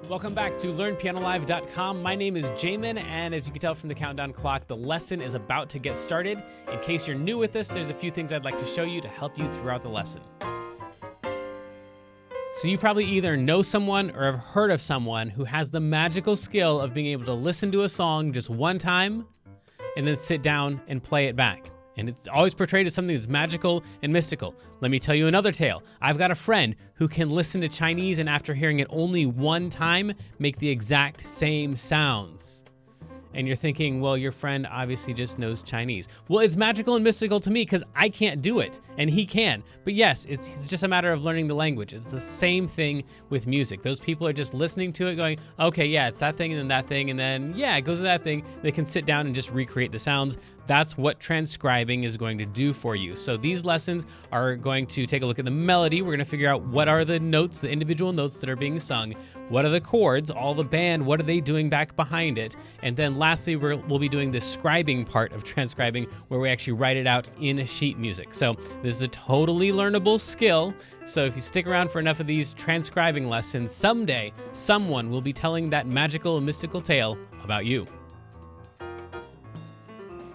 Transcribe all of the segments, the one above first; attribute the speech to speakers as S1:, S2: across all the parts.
S1: Welcome back to LearnPianoLive.com. My name is Jamin, and as you can tell from the countdown clock, the lesson is about to get started. In case you're new with us, there's a few things I'd like to show you to help you throughout the lesson. So you probably either know someone or have heard of someone who has the magical skill of being able to listen to a song just one time and then sit down and play it back. And it's always portrayed as something that's magical and mystical. Let me tell you another tale. I've got a friend who can listen to Chinese and after hearing it only one time, make the exact same sounds. And you're thinking, well, your friend obviously just knows Chinese. Well, it's magical and mystical to me because I can't do it and he can. But yes, it's just a matter of learning the language. It's the same thing with music. Those people are just listening to it going, okay, yeah, it's that thing and then that thing. And then, yeah, it goes to that thing. They can sit down and just recreate the sounds. That's what transcribing is going to do for you. So these lessons are going to take a look at the melody. We're going to figure out what are the notes, the individual notes that are being sung. What are the chords, all the band, what are they doing back behind it? And then lastly, we'll be doing the scribing part of transcribing where we actually write it out in sheet music. So this is a totally learnable skill. So if you stick around for enough of these transcribing lessons, someday someone will be telling that magical and mystical tale about you.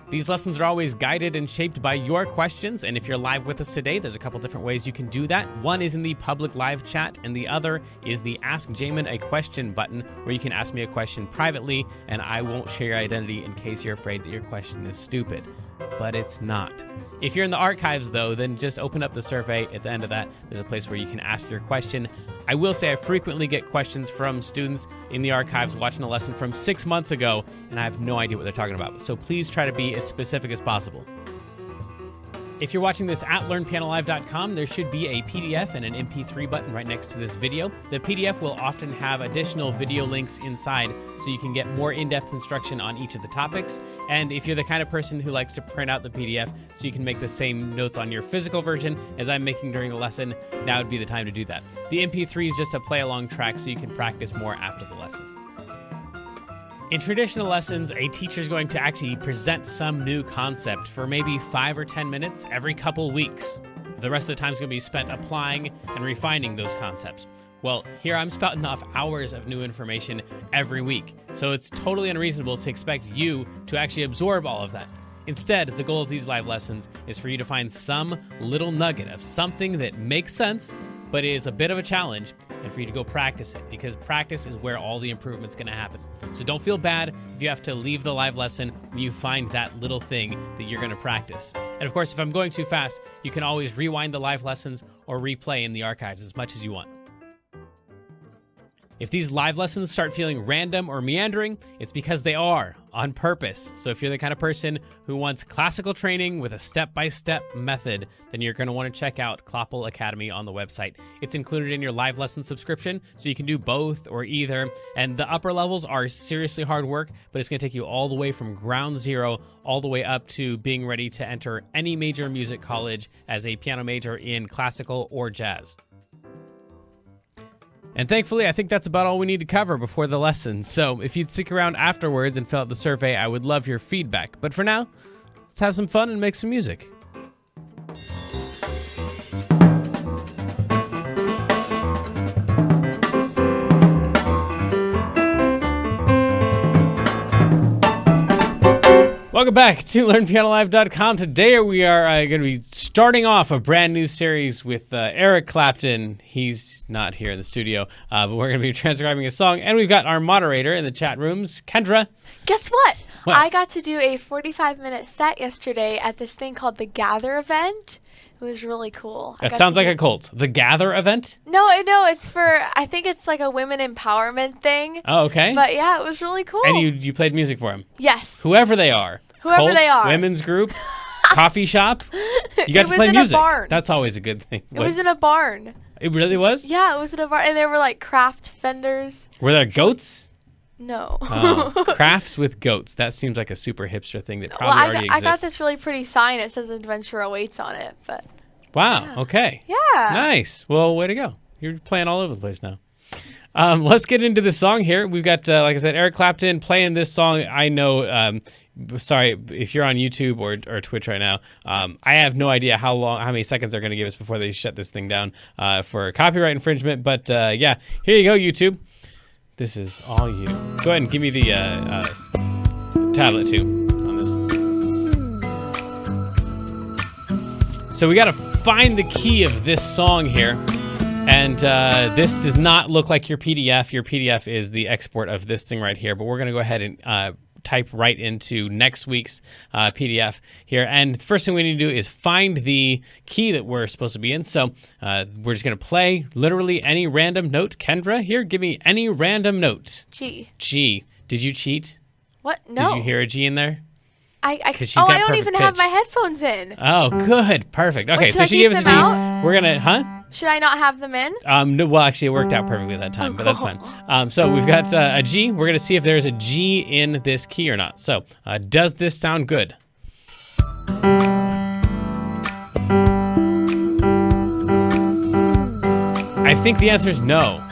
S1: These lessons are always guided and shaped by your questions, and if you're live with us today, there's a couple different ways you can do that. One is in the public live chat, and the other is the Ask Jamin a Question button, where you can ask me a question privately, and I won't share your identity in case you're afraid that your question is stupid. But it's not. If you're in the archives, though, then just open up the survey. At the end of that, there's a place where you can ask your question. I will say I frequently get questions from students in the archives watching a lesson from 6 months ago, and I have no idea what they're talking about. So please try to be as specific as possible. If you're watching this at LearnPianoLive.com, there should be a PDF and an MP3 button right next to this video. The PDF will often have additional video links inside so you can get more in-depth instruction on each of the topics. And if you're the kind of person who likes to print out the PDF so you can make the same notes on your physical version as I'm making during the lesson, now would be the time to do that. The MP3 is just a play-along track so you can practice more after the lesson. In traditional lessons, a teacher is going to actually present some new concept for maybe 5 or 10 minutes every couple weeks. The rest of the time is going to be spent applying and refining those concepts. Well, here I'm spouting off hours of new information every week, so it's totally unreasonable to expect you to actually absorb all of that. Instead, the goal of these live lessons is for you to find some little nugget of something that makes sense, but is a bit of a challenge, and for you to go practice it, because practice is where all the improvement's going to happen. So don't feel bad if you have to leave the live lesson when you find that little thing that you're going to practice. And of course, if I'm going too fast, you can always rewind the live lessons or replay in the archives as much as you want. If these live lessons start feeling random or meandering, it's because they are, on purpose. So if you're the kind of person who wants classical training with a step-by-step method, then you're going to want to check out Kloppel Academy on the website. It's included in your live lesson subscription, so you can do both or either. And the upper levels are seriously hard work, but it's going to take you all the way from ground zero all the way up to being ready to enter any major music college as a piano major in classical or jazz. And thankfully, I think that's about all we need to cover before the lesson. So if you'd stick around afterwards and fill out the survey, I would love your feedback. But for now, let's have some fun and make some music. Welcome back to LearnPianoLive.com. Today we are going to be starting off a brand new series with Eric Clapton. He's not here in the studio, but we're going to be transcribing a song. And we've got our moderator in the chat rooms, Kendra.
S2: Guess what?
S1: What?
S2: I got to do a 45-minute set yesterday at this thing called the Gather event. It was really cool.
S1: That sounds like a cult. The Gather event?
S2: No, it's for, I think it's like a women empowerment thing.
S1: Oh, okay.
S2: But yeah, it was really cool.
S1: And you played music for him?
S2: Yes.
S1: Whoever they are.
S2: Whoever
S1: Cult,
S2: they are.
S1: Women's group, coffee shop. You got to play music.
S2: It was in a barn.
S1: That's always a good thing.
S2: It was in a barn.
S1: It really was?
S2: Yeah, it was in a barn. And there were like craft vendors.
S1: Were there goats?
S2: No.
S1: Oh, crafts with goats. That seems like a super hipster thing that probably already exists.
S2: I got this really pretty sign. It says Adventure Awaits on it. But
S1: wow.
S2: yeah.
S1: Okay.
S2: Yeah.
S1: Nice. Well, way to go. You're playing all over the place now. Let's get into the song here. We've got, like I said, Eric Clapton playing this song. I know, sorry, if you're on YouTube or Twitch right now, I have no idea how many seconds they're going to give us before they shut this thing down for copyright infringement. But yeah, here you go, YouTube. This is all you. Go ahead and give me the tablet too on this. So we got to find the key of this song here. And this does not look like your PDF. Your PDF is the export of this thing right here. But we're going to go ahead and type right into next week's PDF here. And the first thing we need to do is find the key that we're supposed to be in. So we're just going to play literally any random note. Kendra, here, give me any random note.
S2: G.
S1: G. Did you cheat?
S2: What? No.
S1: Did you hear a G in there?
S2: I don't even have my headphones in.
S1: Oh, good. Perfect. Okay,
S2: Wait,
S1: so she gave us a G.
S2: out?
S1: We're going to,
S2: Should I not have them in?
S1: No, well, actually, it worked out perfectly that time, but that's fine. So we've got a G. We're going to see if there's a G in this key or not. So does this sound good? I think the answer is no.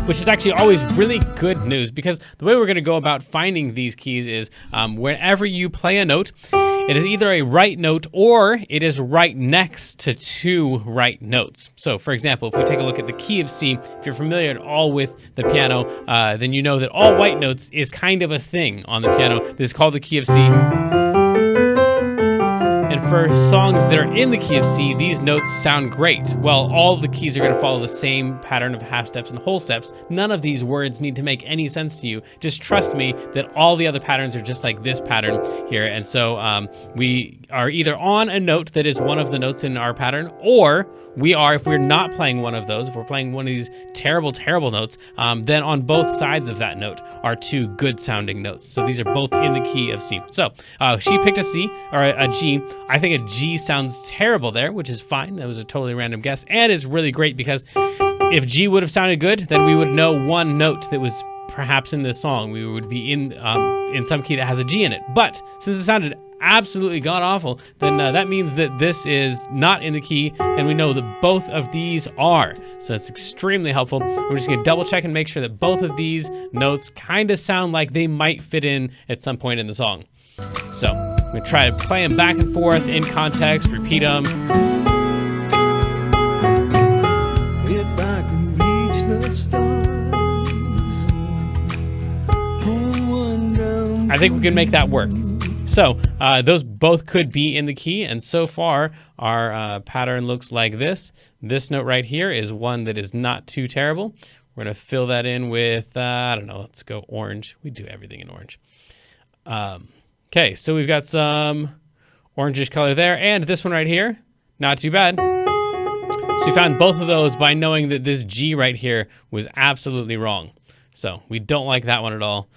S1: Which is actually always really good news, because the way we're going to go about finding these keys is whenever you play a note, it is either a right note or it is right next to two right notes. So for example, if we take a look at the key of C, if you're familiar at all with the piano, then you know that all white notes is kind of a thing on the piano. This is called the key of C. And for songs that are in the key of C, these notes sound great. Well, all the keys are going to follow the same pattern of half steps and whole steps. None of these words need to make any sense to you. Just trust me that all the other patterns are just like this pattern here. And so we are either on a note that is one of the notes in our pattern, or we are, if we're not playing one of those, if we're playing one of these terrible, terrible notes, then on both sides of that note are two good sounding notes. So these are both in the key of C. So she picked a C, or a G. I think a G sounds terrible there, which is fine. That was a totally random guess. And it's really great because if G would have sounded good, then we would know one note that was perhaps in this song. We would be in some key that has a G in it. But since it sounded absolutely god-awful, then that means that this is not in the key, and we know that both of these are. So that's extremely helpful. We're just going to double check and make sure that both of these notes kind of sound like they might fit in at some point in the song. So I'm going to try to play them back and forth in context, repeat them.
S3: If I can reach the stars, pull one down.
S1: I think we can make that work. So those both could be in the key, and so far our pattern looks like this. This note right here is one that is not too terrible. We're going to fill that in with, I don't know, let's go orange. We do everything in orange. Okay, so we've got some orangish color there, and this one right here, not too bad. So we found both of those by knowing that this G right here was absolutely wrong. So we don't like that one at all.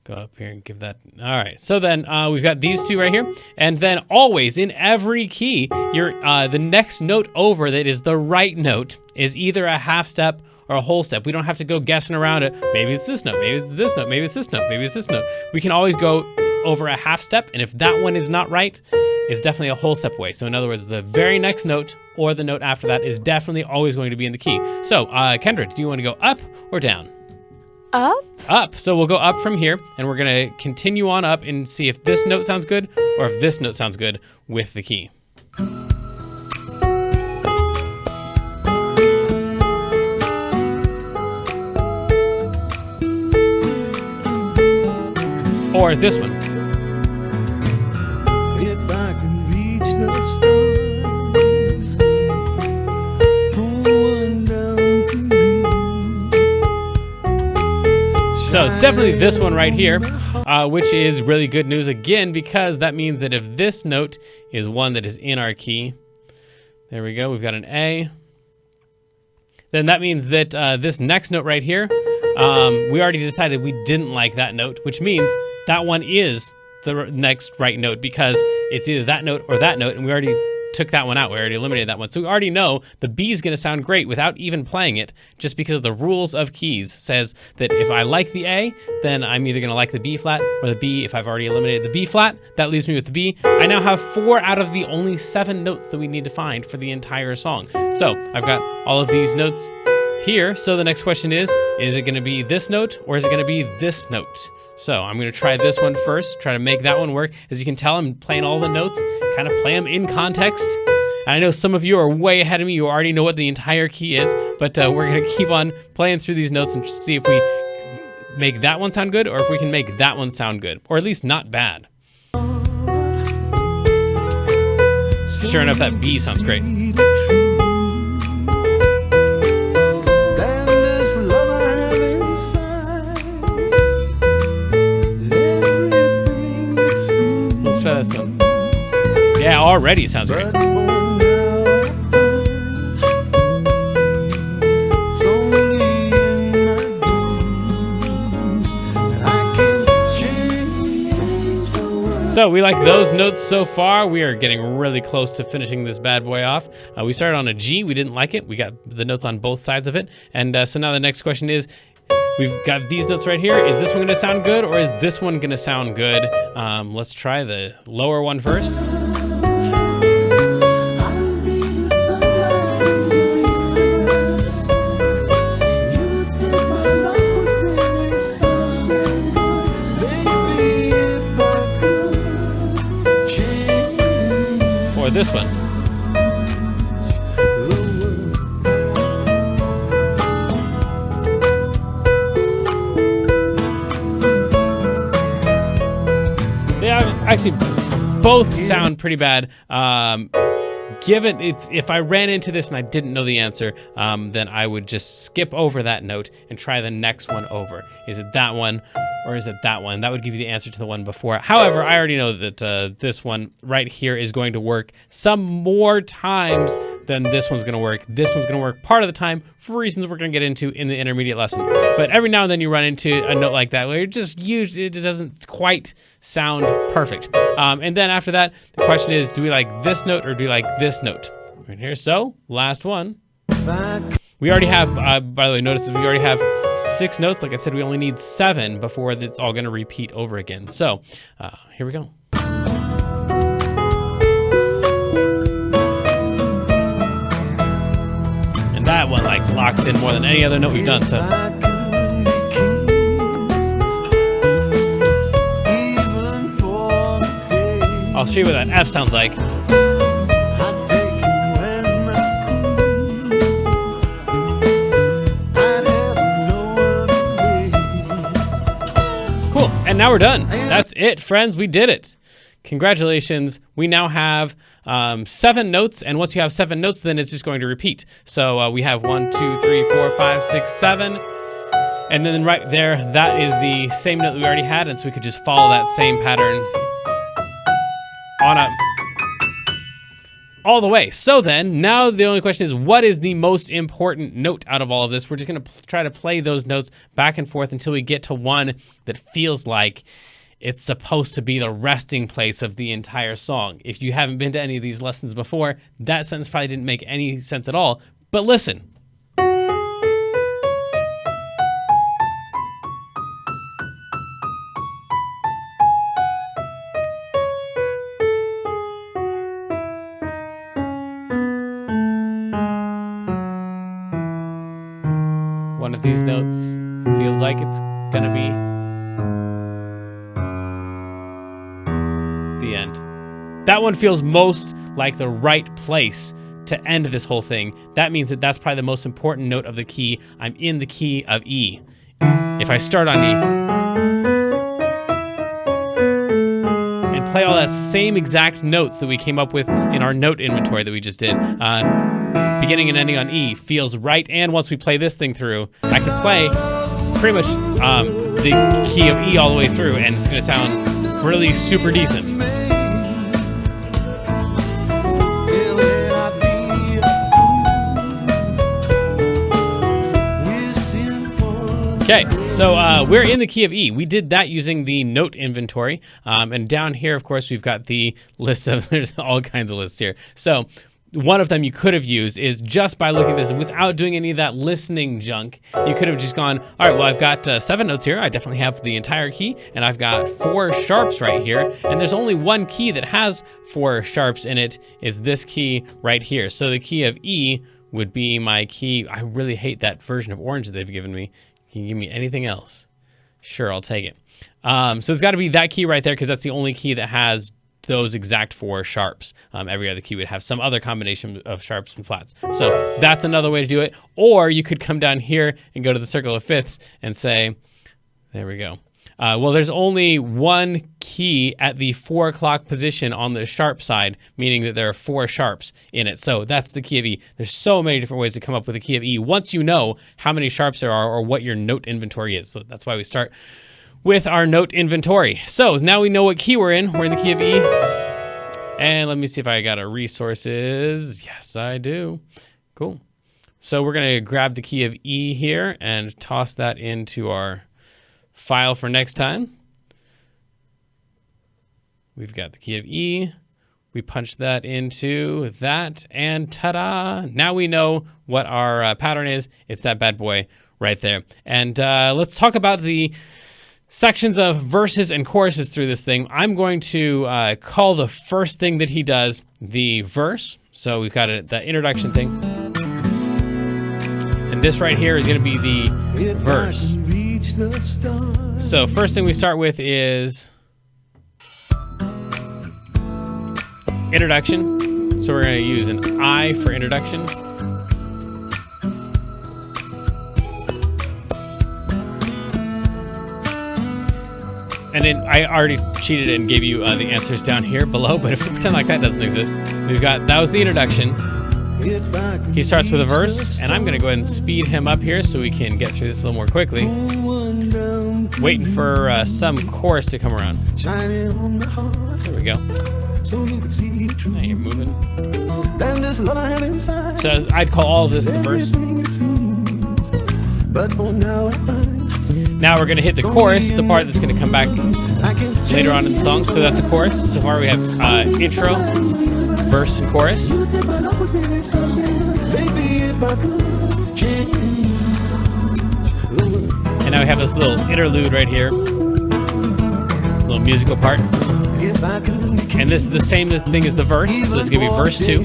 S1: Go up here and give that. All right. So then we've got these two right here. And then always in every key, the next note over that is the right note is either a half step or a whole step. We don't have to go guessing around it. Maybe it's this note. Maybe it's this note. Maybe it's this note. Maybe it's this note. We can always go over a half step. And if that one is not right, it's definitely a whole step away. So in other words, the very next note or the note after that is definitely always going to be in the key. So Kendra, do you want to go up or down?
S2: Up?
S1: Up. So we'll go up from here, and we're going to continue on up and see if this note sounds good or if this note sounds good with the key. Or this one.
S3: If I can reach the stars, pull one down for you.
S1: So it's definitely this one right here, which is really good news again, because that means that if this note is one that is in our key, there we go, we've got an A, then that means that this next note right here, we already decided we didn't like that note, which means that one is the next right note, because it's either that note or that note, and we already took that one out. We already eliminated that one. So we already know the B is going to sound great without even playing it, just because of the rules of keys says that if I like the A, then I'm either going to like the B flat or the B. If I've already eliminated the B flat, that leaves me with the B. I now have 4 out of the only 7 notes that we need to find for the entire song. So I've got all of these notes here. So the next question is it going to be this note or is it going to be this note? So I'm going to try this one first, try to make that one work. As you can tell, I'm playing all the notes, kind of play them in context. And I know some of you are way ahead of me. You already know what the entire key is, but we're going to keep on playing through these notes and see if we make that one sound good or if we can make that one sound good, or at least not bad. Sure enough, that B sounds great. Let's try this one. Yeah, already sounds great. So we like those notes so far. We are getting really close to finishing this bad boy off. We started on a G. We didn't like it. We got the notes on both sides of it. And so now the next question is, we've got these notes right here. Is this one going to sound good or is this one going to sound good? Let's try the lower one first. Or this one. They actually both sound pretty bad. Given if I ran into this and I didn't know the answer, then I would just skip over that note and try the next one over. Is it that one or is it that one? That would give you the answer to the one before. However, I already know that this one right here is going to work some more times than this one's going to work. This one's going to work part of the time for reasons we're going to get into in the intermediate lesson. But every now and then you run into a note like that where it doesn't quite sound perfect. And then after that, the question is, do we like this note or do we like this note? Right here. So last one. We already have, by the way, notice we already have 6 notes. Like I said, we only need 7 before it's all going to repeat over again. So here we go. And that one like locks in more than any other note we've done. So I'll show you what that F sounds like. Cool, and now we're done. That's it, friends. We did it. Congratulations. We now have 7 notes, and once you have 7 notes, then it's just going to repeat. So we have 1, 2, 3, 4, 5, 6, 7. And then right there, that is the same note that we already had, and so we could just follow that same pattern on up all the way. So then, now the only question is, what is the most important note out of all of this? We're just going to try to play those notes back and forth until we get to one that feels like it's supposed to be the resting place of the entire song. If you haven't been to any of these lessons before, that sentence probably didn't make any sense at all. But listen. One of these notes feels like it's gonna be the end. That one feels most like the right place to end this whole thing. That means that that's probably the most important note of the key. I'm in the key of E. If I start on E and play all that same exact notes that we came up with in our note inventory that we just did, beginning and ending on E feels right. And once we play this thing through, I can play pretty much the key of E all the way through, and it's going to sound really super decent. Okay, so we're in the key of E. We did that using the note inventory. And down here, of course, we've got the list of, there's all kinds of lists here. So one of them you could have used is just by looking at this without doing any of that listening junk. You could have just gone, all right, well, I've got 7 notes here. I definitely have the entire key, and I've got 4 sharps right here. And there's only one key that has 4 sharps in it, is this key right here. So the key of E would be my key. I really hate that version of orange that they've given me. Can you give me anything else? Sure, I'll take it. So it's got to be that key right there because that's the only key that has those exact 4 sharps. Every other key would have some other combination of sharps and flats. So that's another way to do it. Or you could come down here and go to the circle of fifths and say, there we go. Well, there's only one key at the 4 o'clock position on the sharp side, meaning that there are 4 sharps in it. So that's the key of E. There's so many different ways to come up with the key of E once you know how many sharps there are or what your note inventory is. So that's why we start with our note inventory. So now we know what key we're in. We're in the key of E. And let me see if I got a resources. Yes, I do. Cool. So we're going to grab the key of E here and toss that into our file for next time. We've got the key of E. We punch that into that, and ta-da! Now we know what our pattern is. It's that bad boy right there. And let's talk about the sections of verses and choruses through this thing. I'm going to call the first thing that he does the verse. So we've got the introduction thing. And this right here is going to be the verse. So first thing we start with is introduction. So we're going to use an I for introduction. And then I already cheated and gave you the answers down here below, but if we pretend like that doesn't exist, that was the introduction. He starts with a verse, and I'm going to go ahead and speed him up here so we can get through this a little more quickly. Waiting for some chorus to come around. There we go. Now you're moving. So I'd call all of this the verse. Now we're going to hit the chorus, the part that's going to come back later on in the song. So that's the chorus. So far we have intro, verse, and chorus. And now we have this little interlude right here. Little musical part. And this is the same thing as the verse. So this is going to be verse 2.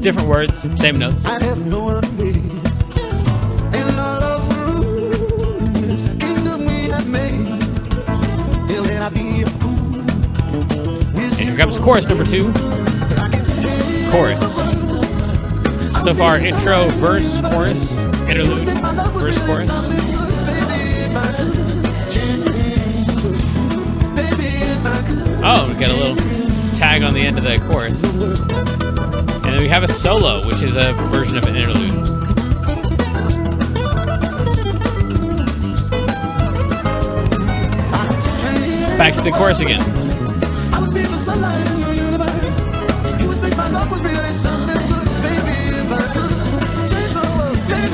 S1: Different words, same notes. And here comes chorus number 2. Chorus. So far, intro, verse, chorus, interlude, verse, chorus. Oh, we got a little tag on the end of the chorus. And then we have a solo, which is a version of an interlude. Back to the chorus again.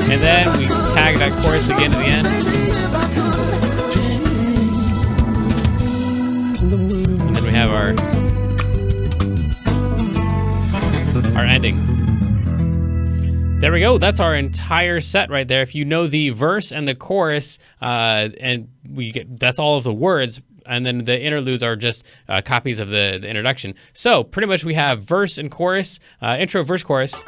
S1: And then we tag that chorus again to the end. And then we have our ending. There we go. That's our entire set right there. If you know the verse and the chorus, that's all of the words. And then the interludes are just copies of the introduction. So pretty much we have verse and chorus, intro, verse, chorus.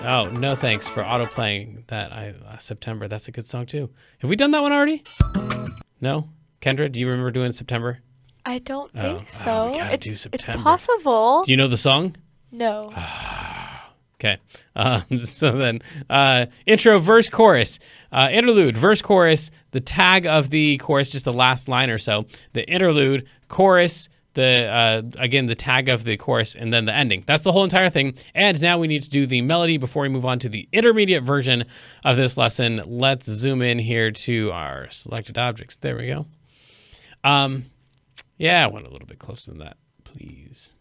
S1: Oh, no thanks for auto-playing that. September, that's a good song too. Have we done that one already? No? Kendra, do you remember doing September?
S2: I don't think so.
S1: We gotta do September.
S2: It's possible.
S1: Do you know the song?
S2: No.
S1: Okay. So then, intro, verse, chorus, interlude, verse, chorus, the tag of the chorus, just the last line or so, the interlude, chorus, again, the tag of the chorus, and then the ending. That's the whole entire thing. And now we need to do the melody before we move on to the intermediate version of this lesson. Let's zoom in here to our selected objects. There we go. Yeah, I want a little bit closer than that, please.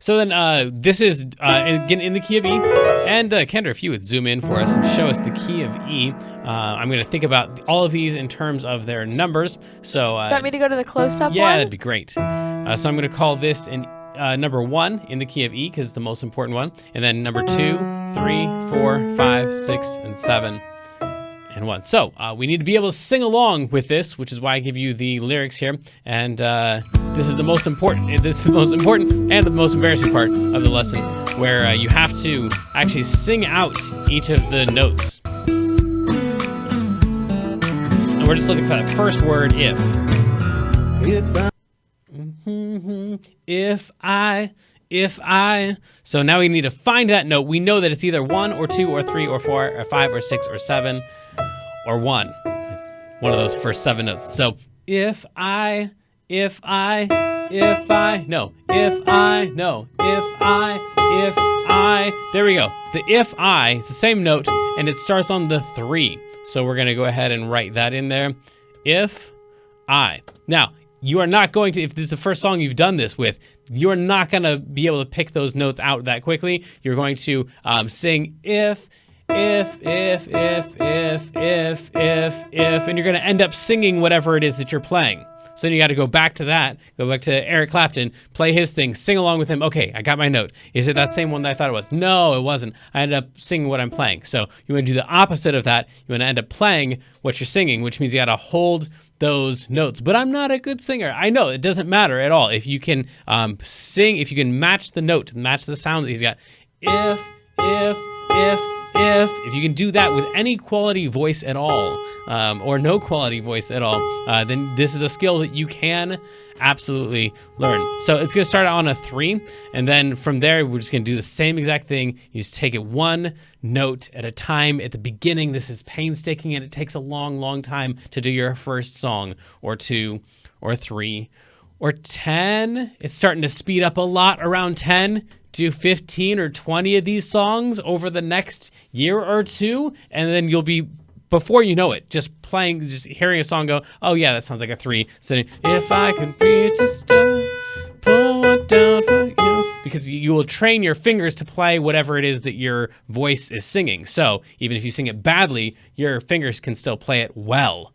S1: So then this is, again, in the key of E. And Kendra, if you would zoom in for us and show us the key of E. I'm going to think about all of these in terms of their numbers. So,
S2: you want me to go to the close-up one?
S1: Yeah, that'd be great. So I'm going to call this number 1 in the key of E because it's the most important one. And then number 2, 3, 4, 5, 6, and 7. And 1. So we need to be able to sing along with this, which is why I give you the lyrics here. And this is the most important. This is the most important and the most embarrassing part of the lesson, where you have to actually sing out each of the notes. And we're just looking for that first word, if.
S3: if I.
S1: So now we need to find that note. We know that it's either 1 or 2 or 3 or 4 or 5 or 6 or 7 or 1. It's one of those first 7 notes. So if I, there we go. The if I, it's the same note and it starts on the 3. So we're gonna go ahead and write that in there. If I. Now, you are not going to, if this is the first song you've done this with, you're not gonna be able to pick those notes out that quickly. You're going to sing if, and you're gonna end up singing whatever it is that you're playing. So then you gotta go back to that, go back to Eric Clapton, play his thing, sing along with him. Okay, I got my note. Is it that same one that I thought it was? No, it wasn't. I ended up singing what I'm playing. So you wanna do the opposite of that. You wanna end up playing what you're singing, which means you gotta hold those notes. But I'm not a good singer. I know, it doesn't matter at all. If you can sing, if you can match the note, match the sound that he's got. If you can do that with any quality voice at all, or no quality voice at all, then this is a skill that you can absolutely learn. So it's gonna start on a 3, and then from there, we're just gonna do the same exact thing. You just take it one note at a time. At the beginning, this is painstaking, and it takes a long, long time to do your first song, or 2, or 3, or 10. It's starting to speed up a lot around 10. Do 15 or 20 of these songs over the next year or 2, and then you'll be, before you know it, just playing, just hearing a song go, oh yeah, that sounds like a 3. So if I could reach a star, pull one down for you. Because you will train your fingers to play whatever it is that your voice is singing. So even if you sing it badly, your fingers can still play it well.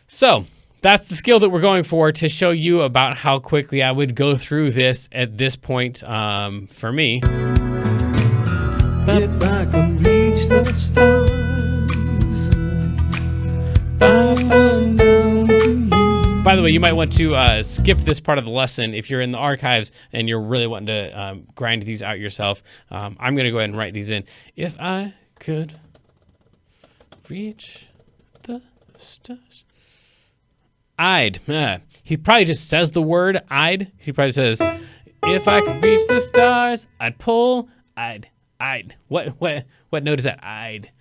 S1: So that's the skill that we're going for, to show you about how quickly I would go through this at this point for me.
S3: If I can reach the stars, I'll run down to you.
S1: By the way, you might want to skip this part of the lesson if you're in the archives and you're really wanting to grind these out yourself. I'm going to go ahead and write these in. If I could reach the stars. I'd. He probably just says the word I'd. He probably says, if I could reach the stars, I'd pull, I'd. What note is that? I'd.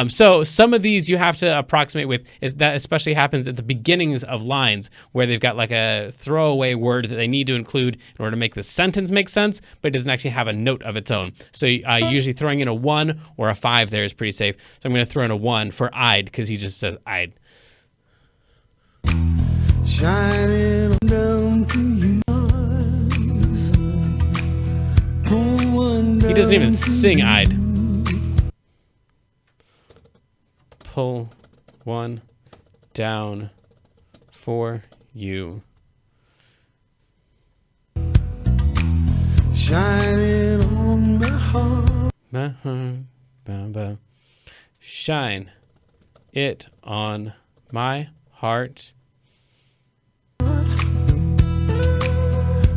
S1: So some of these you have to approximate with. That especially happens at the beginnings of lines where they've got like a throwaway word that they need to include in order to make the sentence make sense, but it doesn't actually have a note of its own. So usually throwing in a 1 or a 5 there is pretty safe. So I'm going to throw in a 1 for I'd, because he just says I'd.
S3: Shining down to you.
S1: He doesn't even sing I'd. Pull one down for you.
S3: Shining on my heart.
S1: Shine it on my heart.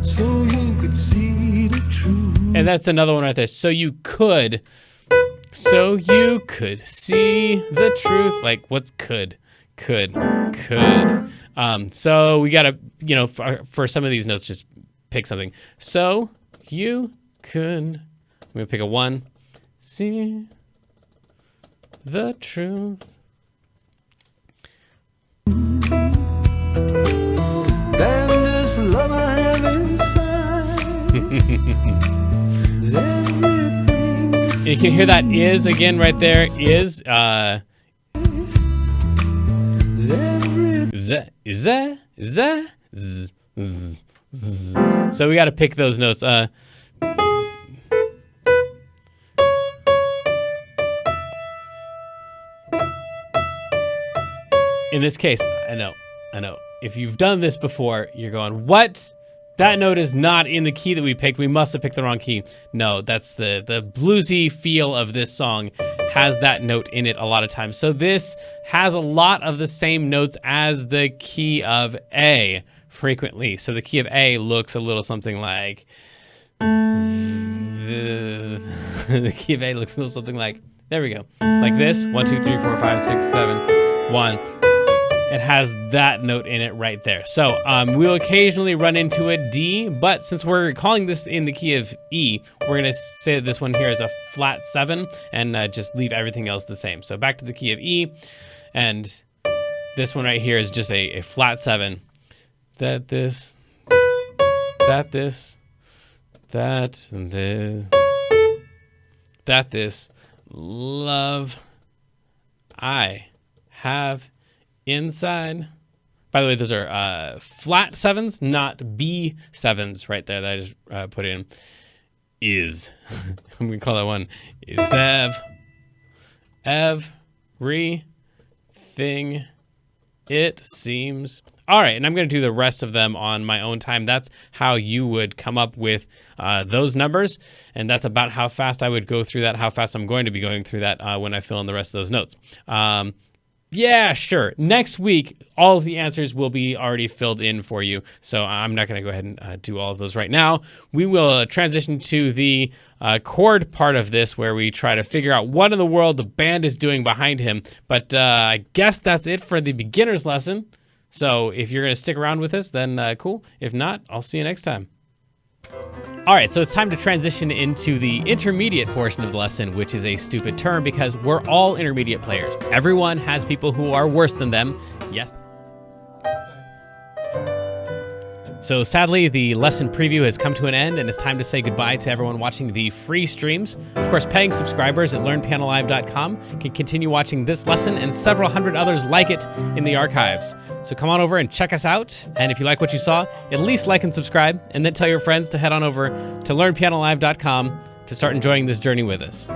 S3: So you could see the truth.
S1: And that's another one right there. So you could see the truth. Like, what's could? So we gotta, for some of these notes, just pick something. So you could, I'm gonna pick a 1. See the truth.
S3: Then this love I have inside.
S1: You can hear that is again right there. Is so we got to pick those notes. In this case, I know. If you've done this before, you're going, what? That note is not in the key that we picked. We must have picked the wrong key. No, that's the bluesy feel of this song has that note in it a lot of times. So this has a lot of the same notes as the key of A frequently. So the key of A looks a little something like... the key of A looks a little something like... There we go. Like this. 1, 2, 3, 4, 5, 6, 7. 1. it has that note in it right there. So we'll occasionally run into a D, but since we're calling this in the key of E, we're going to say that this one here is a flat 7 and just leave everything else the same. So back to the key of E, and this one right here is just a flat 7. That, this, that, this, that, and this, that, this, love, I have inside. By the way, those are flat 7s, not B7s right there that I just put in. Is. I'm going to call that one is everything it seems. All right, and I'm going to do the rest of them on my own time. That's how you would come up with those numbers, and that's about how fast I would go through that, how fast I'm going to be going through that when I fill in the rest of those notes. Yeah, sure. Next week, all of the answers will be already filled in for you, so I'm not going to go ahead and do all of those right now. We will transition to the chord part of this, where we try to figure out what in the world the band is doing behind him, but I guess that's it for the beginner's lesson. So if you're going to stick around with us, then cool. If not, I'll see you next time. All right, so it's time to transition into the intermediate portion of the lesson, which is a stupid term because we're all intermediate players. Everyone has people who are worse than them. Yes. So sadly, the lesson preview has come to an end, and it's time to say goodbye to everyone watching the free streams. Of course, paying subscribers at learnpianolive.com can continue watching this lesson and several hundred others like it in the archives. So come on over and check us out, and if you like what you saw, at least like and subscribe, and then tell your friends to head on over to learnpianolive.com to start enjoying this journey with us.